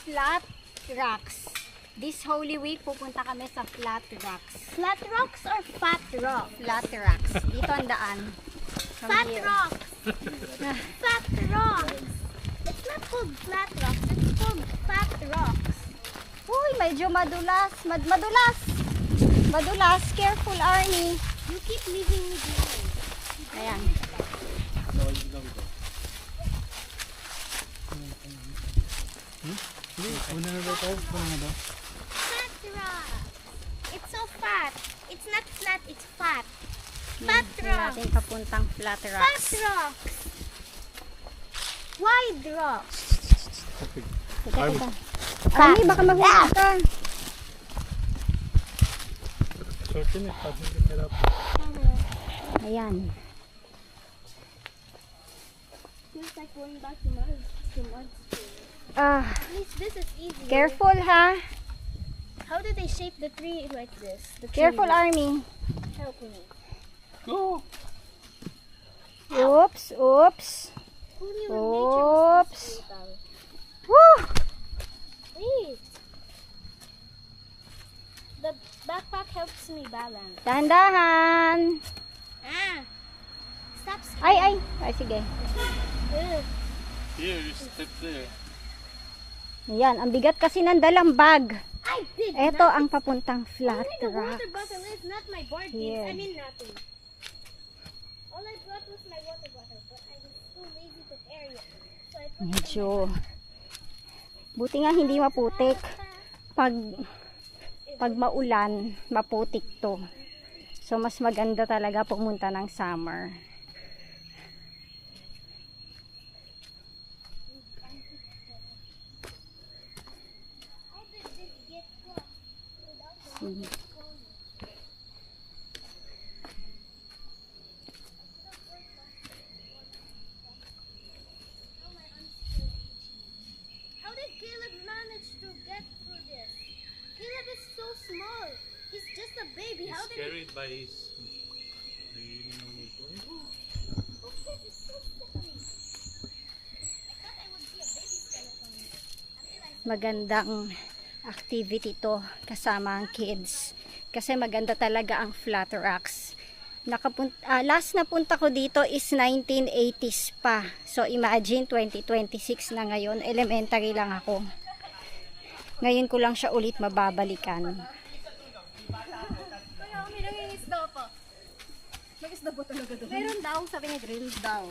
Flat Rocks. This Holy Week, pupunta kami sa Flat Rocks. Flat rocks or fat rocks? Flat Rocks. Dito ang daan. From Fat here. rocks. Fat rocks. It's not called flat rocks. It's called fat rocks. Uy, medyo madulas. Madulas. Madulas. Careful, Arnie. You keep leaving me behind. Ayan. Fat rocks. It's so fat. It's not flat. It's fat. Fat Hindi rocks. natin papuntang Flat Fat Rocks. rocks. Wide rocks. Teka. Arnie, baka mahulog ka. Ayan. Feels like going back to mud. Ah, At least this is easy. careful ha. How did they shape the tree like this? The tree Careful, like- Arnie. Help me. Oops, oops. Who knew Oops. nature was this brutal? Woo! Wait. The backpack helps me balance. Dahan-dahan. Ah. Stop Ay. Ay, sige. Ugh. Here, you step there. Ayan, ang bigat kasi ng dalang bag. I did Ito not. ang papuntang Flat Only the water Rocks. bottle is not my board games. Here. I mean nothing. All I brought was my water bottle, but I was too lazy to carry it. So I put it Medyo. Buti nga hindi maputik. Pag maulan, maputik to. So mas maganda talaga pumunta ng summer. How did this get caught without the See. How did Caleb manage to get through this? Caleb is so small. He's just a baby. How He's did he? carried by his... Oh shit, it's so slippery. I thought I would see a baby skeleton until I Magandang activity to kasama ang kids. Kasi maganda talaga ang Flat Rocks. Last na punta ko dito is 1980s pa. So imagine 2026 na ngayon. Elementary lang ako. Ngayon ko lang siya ulit mababalikan. Kaya may nangingisda pa. May isda ba talaga doon? Meron daw, sabi niya grilled daw.